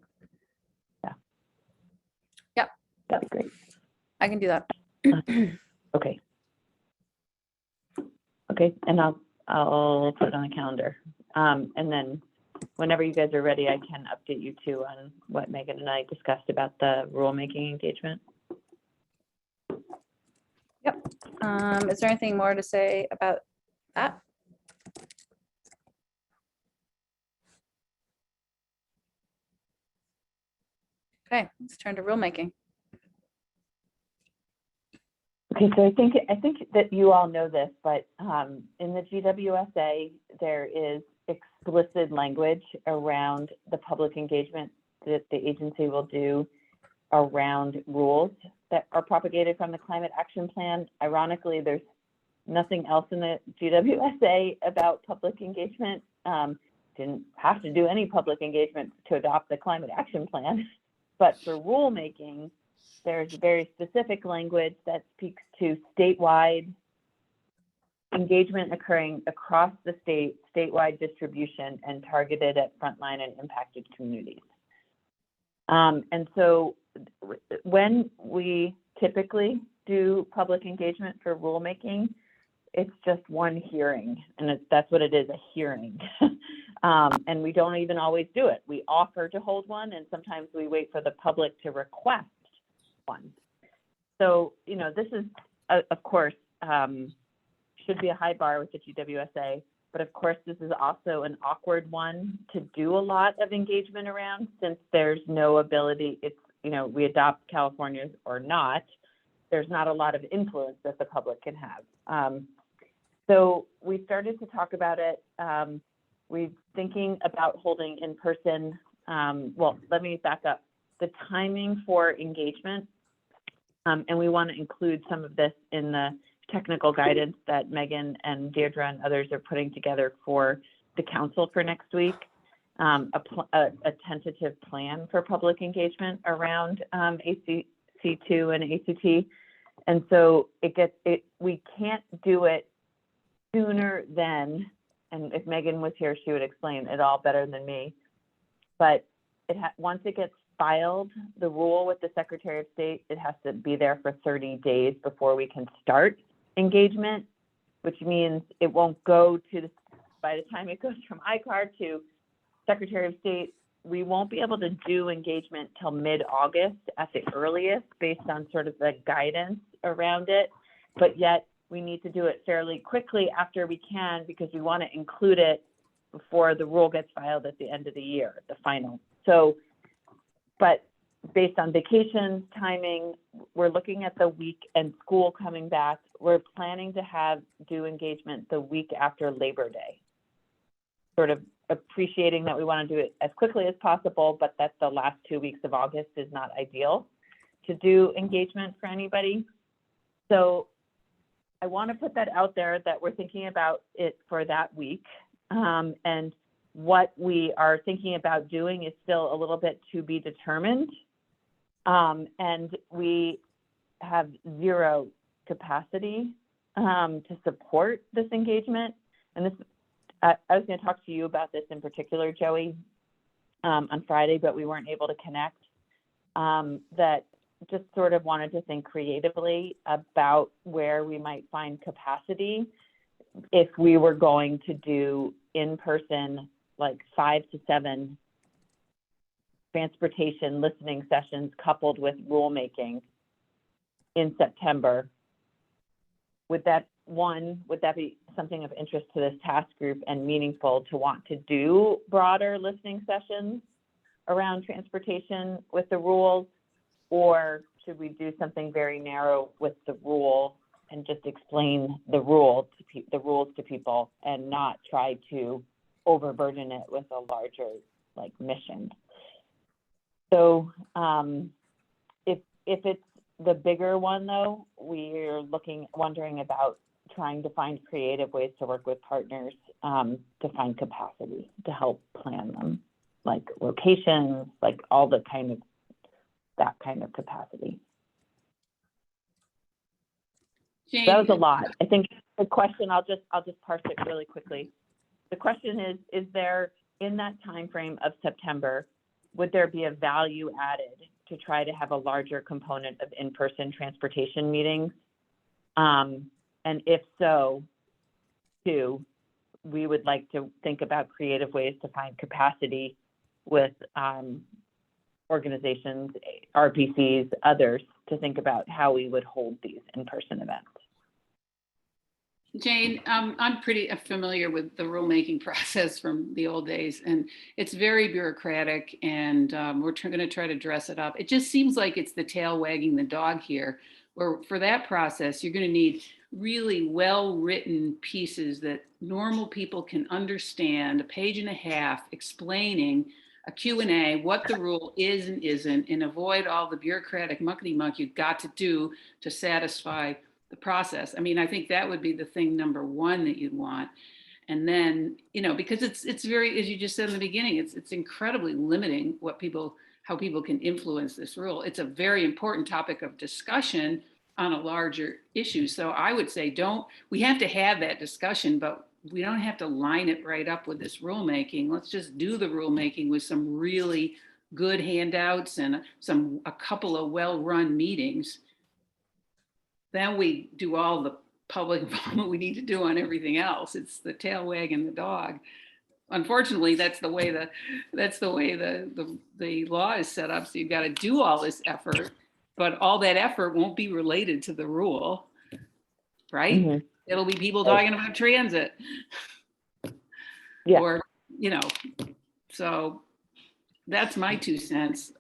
yeah, That'd be great. I can do that. Okay. Okay, and I'll put it on the calendar. And then whenever you guys are ready, I can update you too on what Megan and I discussed about the rulemaking engagement. Is there anything more to say about that? Okay, let's turn to rulemaking. Okay, so I think that you all know this, but in the GWSA, there is explicit language around the public engagement that the agency will do around rules that are propagated from the Climate Action Plan. Ironically, there's nothing else in the GWSA about public engagement. Didn't have to do any public engagement to adopt the Climate Action Plan, but for rulemaking, there's very specific language that speaks to statewide engagement occurring across the state, statewide distribution, and targeted at frontline and impacted communities. And so when we typically do public engagement for rulemaking, it's just one hearing, and that's what it is, a hearing. And we don't even always do it. We offer to hold one, and sometimes we wait for the public to request one. So, you know, this is, of course, should be a high bar with the GWSA, but of course, this is also an awkward one to do a lot of engagement around, since there's no ability, it's, you know, we adopt California's or not, there's not a lot of influence that the public can have. So we started to talk about it. We're thinking about holding in person. Well, let me back up. The timing for engagement, and we want to include some of this in the technical guidance that Megan and Deirdre and others are putting together for the council for next week, a tentative plan for public engagement around ACC2 and ACT. And so we can't do it sooner than, and if Megan was here, she would explain it all better than me, but once it gets filed, the rule with the Secretary of State, it has to be there for 30 days before we can start engagement, which means it won't go to by the time it goes from ICAR to Secretary of State, we won't be able to do engagement till mid-August at the earliest, based on sort of the guidance around it, but yet we need to do it fairly quickly after we can, because we want to include it before the rule gets filed at the end of the year, the final. So, but based on vacations, timing, we're looking at the week and school coming back. We're planning to do engagement the week after Labor Day, sort of appreciating that we want to do it as quickly as possible, but that the last 2 weeks of August is not ideal to do engagement for anybody. So I want to put that out there, that we're thinking about it for that week. And what we are thinking about doing is still a little bit to be determined. And we have zero capacity to support this engagement. And this, I was going to talk to you about this in particular, Joey, on Friday, but we weren't able to connect. That just sort of wanted to think creatively about where we might find capacity if we were going to do in person, like 5 to 7 transportation listening sessions coupled with rulemaking in September. Would that be something of interest to this task group and meaningful to want to do broader listening sessions around transportation with the rules? Or should we do something very narrow with the rule and just explain the rules to people and not try to overburden it with a larger mission? So if it's the bigger one, though, we're wondering about trying to find creative ways to work with partners to find capacity to help plan them, like locations, like all that kind of capacity. Jane, That was a lot. I think the question, I'll just parse it really quickly. The question is there, in that time frame of September, would there be a value added to try to have a larger component of in-person transportation meetings? And if so, we would like to think about creative ways to find capacity with organizations, RPCs, others, to think about how we would hold these in-person events. Jane, I'm pretty familiar with the rulemaking process from the old days, and it's very bureaucratic, and we're going to try to dress it up. It just seems like it's the tail wagging the dog here, where for that process, you're going to need really well-written pieces that normal people can understand, a page and a half explaining a Q&A, what the rule is and isn't, and avoid all the bureaucratic muckety-muck you've got to do to satisfy the process. I mean, I think that would be the thing number one that you'd want. And then, you know, because it's very, as you just said in the beginning, it's incredibly limiting how people can influence this rule. It's a very important topic of discussion on a larger issue. So I would say we have to have that discussion, but we don't have to line it right up with this rulemaking. Let's just do the rulemaking with some really good handouts and a couple of well-run meetings. Then we do all the public involvement we need to do on everything else. It's the tail wagging the dog. Unfortunately, that's the way the law is set up. So you've got to do all this effort, but all that effort won't be related to the rule, right? Mm-hmm. It'll be people talking about transit. Yeah. Or, you know, so that's my 2 cents.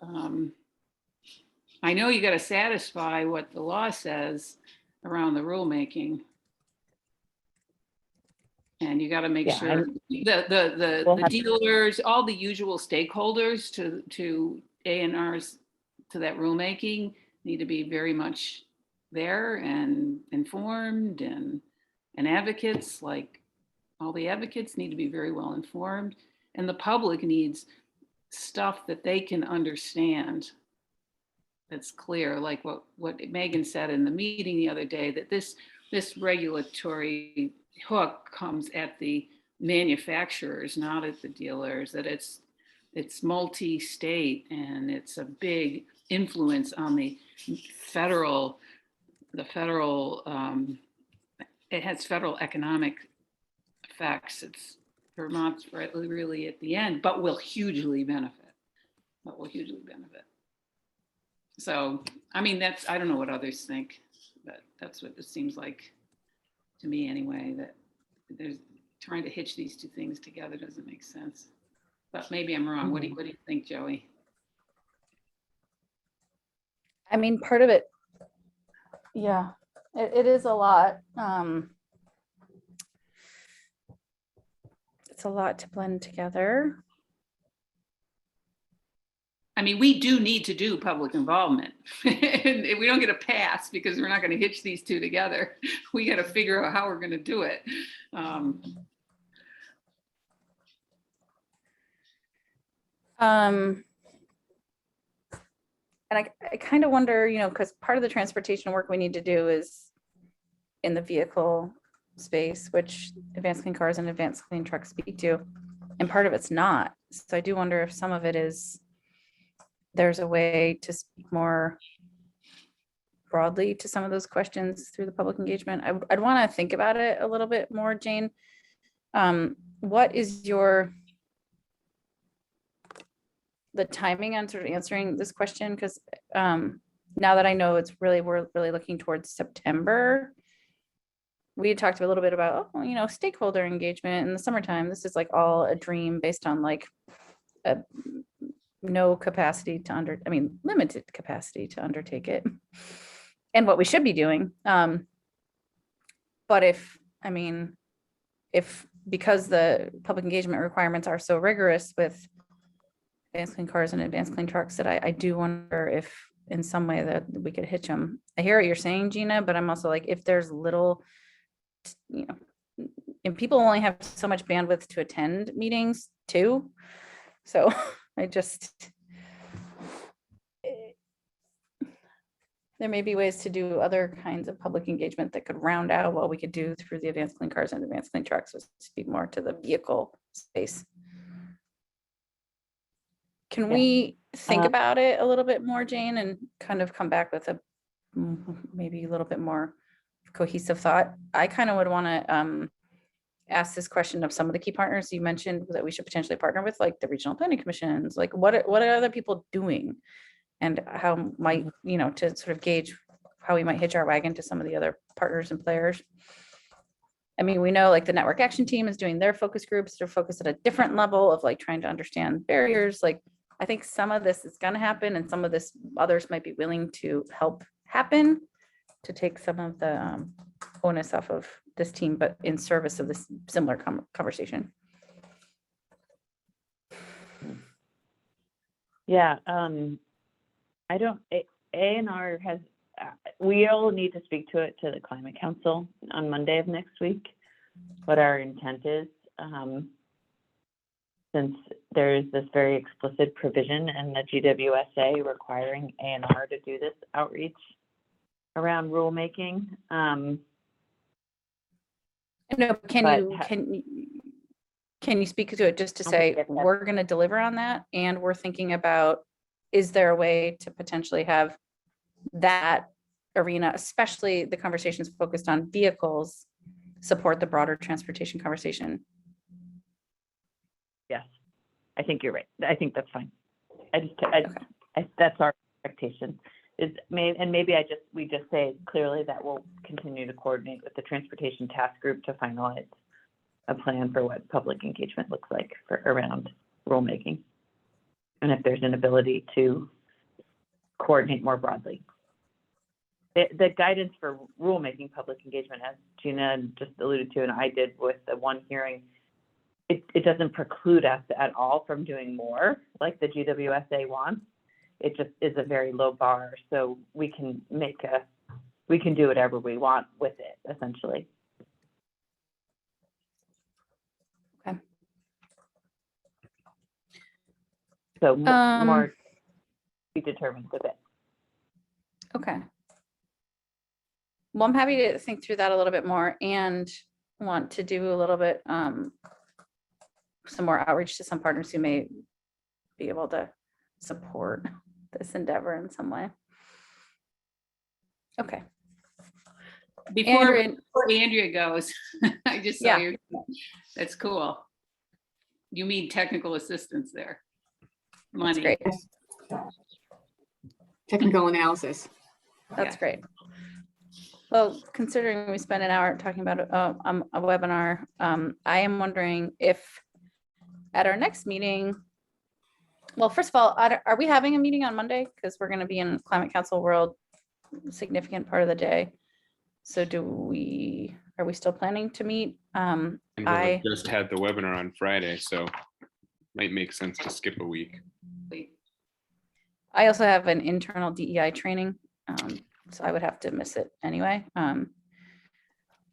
I know you got to satisfy what the law says around the rulemaking. And you got to make sure the dealers, all the usual stakeholders to A&Rs, to that rulemaking, need to be very much there and informed, and advocates, like all the advocates, need to be very well informed, and the public needs stuff that they can understand that's clear, like what Megan said in the meeting the other day, that this regulatory hook comes at the manufacturers, not at the dealers, that it's multi-state, and it's a big influence on the federal, it has federal economic effects. It's Vermont's really at the end, but will hugely benefit. So, I mean, I don't know what others think, but that's what it seems like to me anyway, that there's trying to hitch these two things together doesn't make sense. But maybe I'm wrong. What do you think, Joey? I mean, part of it, yeah, it is a lot. It's a lot to blend together. I mean, we do need to do public involvement. And we don't get a pass because we're not going to hitch these two together. We got to figure out how we're going to do it. And I kind of wonder, you know, because part of the transportation work we need to do is in the vehicle space, which advanced clean cars and advanced clean trucks speak to, and part of it's not. So I do wonder if some of it is, there's a way to speak more broadly to some of those questions through the public engagement. I'd want to think about it a little bit more, Jane. What is the timing on sort of answering this question? Because now that I know we're really looking towards September, we had talked a little bit about, you know, stakeholder engagement in the summertime. This is like all a dream based on like no capacity to limited capacity to undertake it, and what we should be doing. But if because the public engagement requirements are so rigorous with advanced clean cars and advanced clean trucks, that I do wonder if in some way that we could hitch them. I hear what you're saying, Gina, but I'm also like, if there's little, you know, and people only have so much bandwidth to attend meetings too. So there may be ways to do other kinds of public engagement that could round out what we could do through the advanced clean cars and advanced clean trucks, to speak more to the vehicle space. Can we think about it a little bit more, Jane, and kind of come back with maybe a little bit more cohesive thought? I kind of would want to ask this question of some of the key partners you mentioned that we should potentially partner with, like the regional planning commissions, like what are other people doing? And how might, to sort of gauge how we might hitch our wagon to some of the other partners and players. I mean, we know like the network action team is doing their focus groups. They're focused at a different level of like trying to understand barriers. Like, I think some of this is going to happen and some of this others might be willing to help happen to take some of the onus off of this team, but in service of this similar conversation. Yeah, I don't, A&R has, we'll need to speak to it to the Climate Council on Monday of next week, what our intent is. Since there is this very explicit provision in the GWSA requiring A&R to do this outreach around rulemaking. No, But can you speak to it just to I'll say, get that. we're going to deliver on that, and we're thinking about, is there a way to potentially have that arena, especially the conversations focused on vehicles, support the broader transportation conversation? Yes, I think you're right. I think that's fine. Okay. That's our expectation. Maybe we just say clearly that we'll continue to coordinate with the transportation task group to finalize a plan for what public engagement looks like around rulemaking. And if there's an ability to coordinate more broadly. The guidance for rulemaking public engagement, as Gina just alluded to, and I did with the one hearing, it doesn't preclude us at all from doing more like the GWSA wants. It just is a very low bar, so we can do whatever we want with it, essentially. Okay. So more be determined with it. Okay. Well, I'm happy to think through that a little bit more and want to do a little bit, some more outreach to some partners who may be able to support this endeavor in some way. Okay. Before Andrea, Andrea goes, I just saw Yeah. your, that's cool. You mean technical assistance there. that's Money. great. Technical analysis. That's Yeah. great. Well, considering we spent an hour talking about a webinar, I am wondering if at our next meeting, well, first of all, are we having a meeting on Monday? Because we're going to be in Climate Council World, a significant part of the day. So are we still planning to meet? And we'll have just had the webinar on Friday, so might make sense to skip a week. I also have an internal DEI training, so I would have to miss it anyway.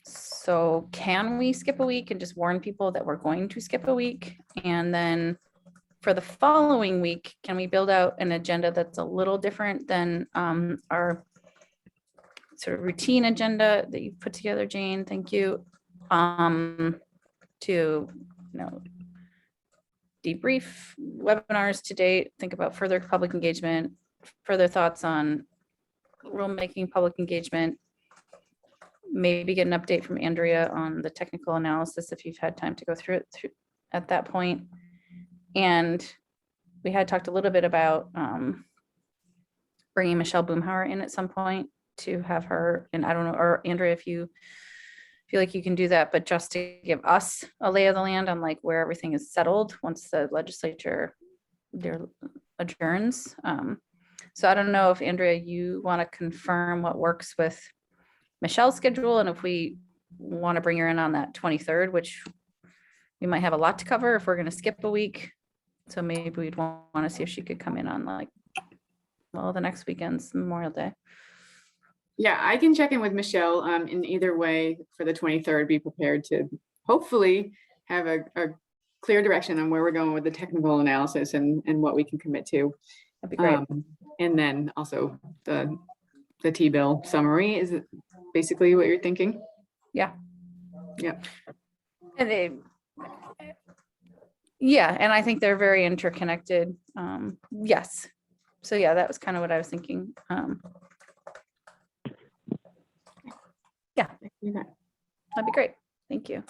So can we skip a week and just warn people that we're going to skip a week? And then for the following week, can we build out an agenda that's a little different than our sort of routine agenda that you put together, Jane? Thank you. To, debrief webinars to date, think about further public engagement, further thoughts on rulemaking, public engagement, maybe get an update from Andrea on the technical analysis if you've had time to go through it at that point. And we had talked a little bit about bringing Michelle Boomhauer in at some point to have her, and I don't know, or Andrea, if you feel like you can do that, but just to give us a lay of the land on like where everything is settled once the legislature adjourns. So I don't know if Andrea, you want to confirm what works with Michelle's schedule, and if we want to bring her in on that 23rd, which we might have a lot to cover if we're going to skip a week. So maybe we'd want to see if she could come in on like, well, the next weekend's Memorial Day. Yeah, I can check in with Michelle in either way for the 23rd, be prepared to hopefully have a clear direction on where we're going with the technical analysis and what we can commit to. That'd be great. And then also the T-bill summary, is it basically what you're thinking? Yeah. Yeah. And yeah, and I think they're very interconnected. Yes. So yeah, that was kind of what I was thinking. Yeah, that'd be great. Thank you.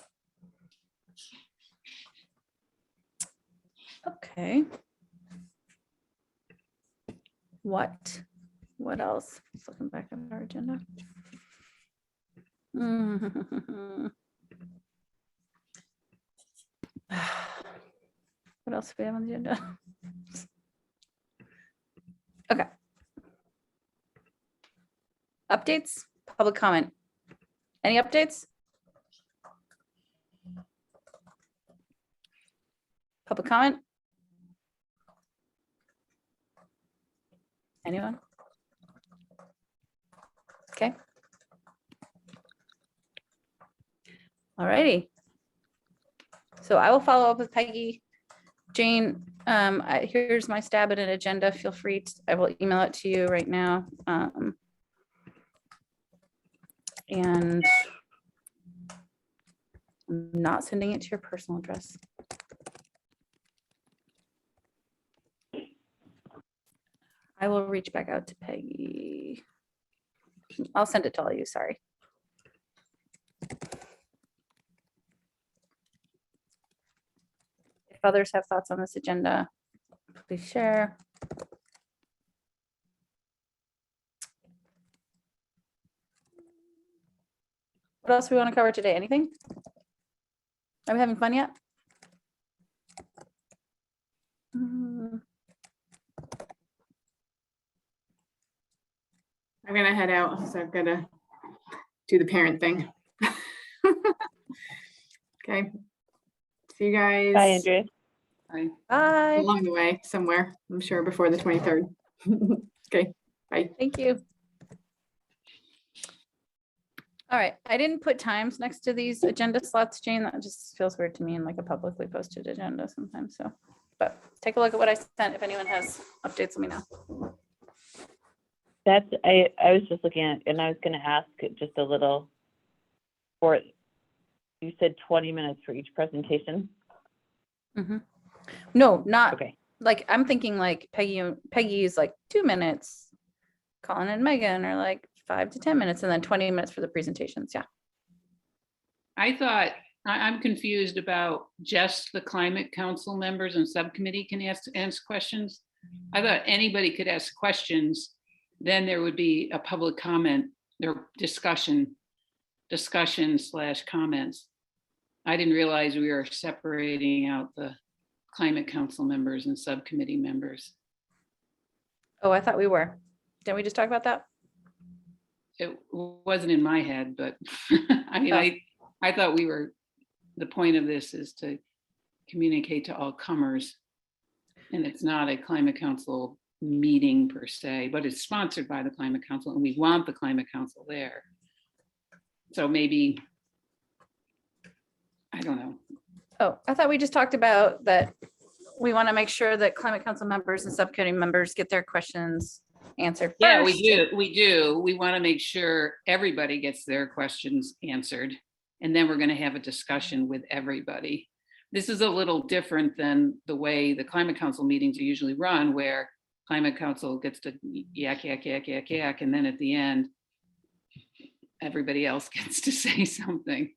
Okay. What else? Just looking back at our agenda. What else do we have on the agenda? Okay. Updates, public comment. Any updates? Public comment? Anyone? Okay. All righty. So I will follow up with Peggy. Jane, here's my stab at an agenda. Feel free to, I will email it to you right now. And I'm not sending it to your personal address. I will reach back out to Peggy. I'll send it to all of you, sorry. If others have thoughts on this agenda, please share. What else do we want to cover today? Anything? Are we having fun yet? I'm gonna head out, so I've gotta do the parent thing. Okay. See you guys. Bye, Andrea. Bye. Along the way somewhere, I'm sure before the 23rd. Okay, bye. Thank you. All right, I didn't put times next to these agenda slots, Jane. That just feels weird to me in like a publicly posted agenda sometimes, so. But take a look at what I sent. If anyone has updates, let me know. That's, I was just looking at, and I was gonna ask just a little for, you said 20 minutes for each presentation? No, not Okay, like, I'm thinking like Peggy is like 2 minutes. Colin and Megan are like 5 to 10 minutes, and then 20 minutes for the presentations. Yeah. I thought, I'm confused about just the climate council members and subcommittee can ask questions. I thought anybody could ask questions, then there would be a public comment, or discussion / comments. I didn't realize we were separating out the climate council members and subcommittee members. Oh, I thought we were. Didn't we just talk about that? It wasn't in my head, but I mean, Oh. I thought the point of this is to communicate to all comers. And it's not a climate council meeting per se, but it's sponsored by the climate council and we want the climate council there. So maybe, I don't know. Oh, I thought we just talked about that. We want to make sure that climate council members and subcommittee members get their questions answered. Yeah, first. we do. We want to make sure everybody gets their questions answered. And then we're going to have a discussion with everybody. This is a little different than the way the climate council meetings are usually run, where climate council gets to yak, and then at the end, everybody else gets to say something,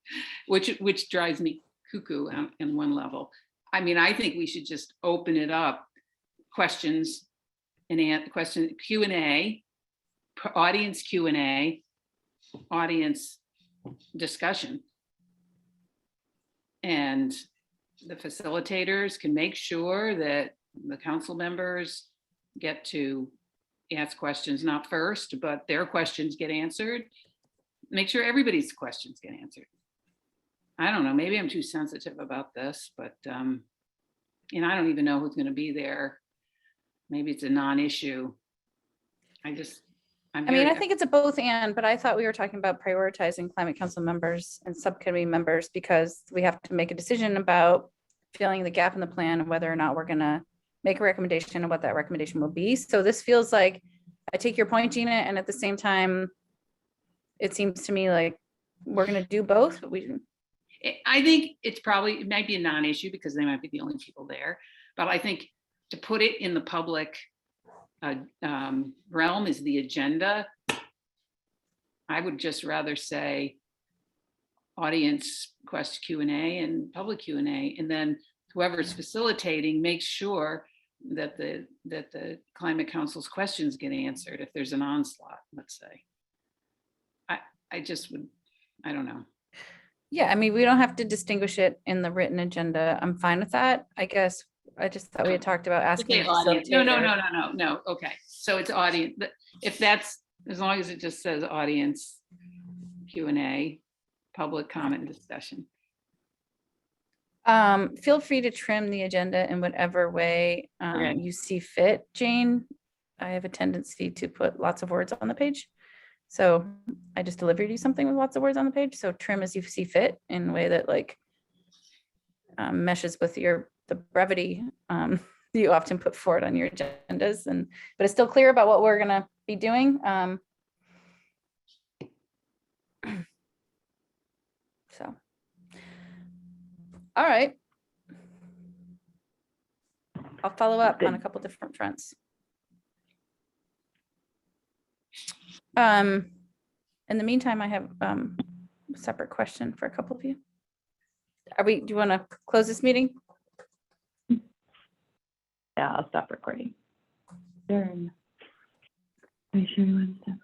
which drives me cuckoo on one level. I mean, I think we should just open it up, questions and question Q&A, audience Q&A, audience discussion. And the facilitators can make sure that the council members get to ask questions, not first, but their questions get answered. Make sure everybody's questions get answered. I don't know, maybe I'm too sensitive about this, but, and I don't even know who's going to be there. Maybe it's a non-issue. I mean, I think it's a both and, but I thought we were talking about prioritizing climate council members and subcommittee members because we have to make a decision about filling the gap in the plan and whether or not we're gonna make a recommendation and what that recommendation will be. So this feels like, I take your point, Gina, and at the same time, it seems to me like we're gonna do both. But I think it might be a non-issue because they might be the only people there. But I think to put it in the public realm is the agenda. I would just rather say audience quest Q&A and public Q&A, and then whoever's facilitating makes sure that the climate council's questions get answered if there's an onslaught, let's say. I just would, I don't know. Yeah, I mean, we don't have to distinguish it in the written agenda. I'm fine with that. I guess I just thought we had talked about asking. Okay, the audience. No, facilitator. no. Okay, so it's audience. If that's, as long as it just says audience Q&A, public comment and discussion. Feel free to trim the agenda in whatever way Okay. you see fit, Jane. I have a tendency to put lots of words on the page. So I just delivered you something with lots of words on the page. So trim as you see fit in a way that like meshes with the brevity you often put forward on your agendas, but it's still clear about what we're gonna be doing. So, all right. I'll follow up on a couple different fronts. In the meantime, I have a separate question for a couple of you. Do you want to close this meeting? Yeah, I'll stop recording. Sure. Are you sure you want to stop recording?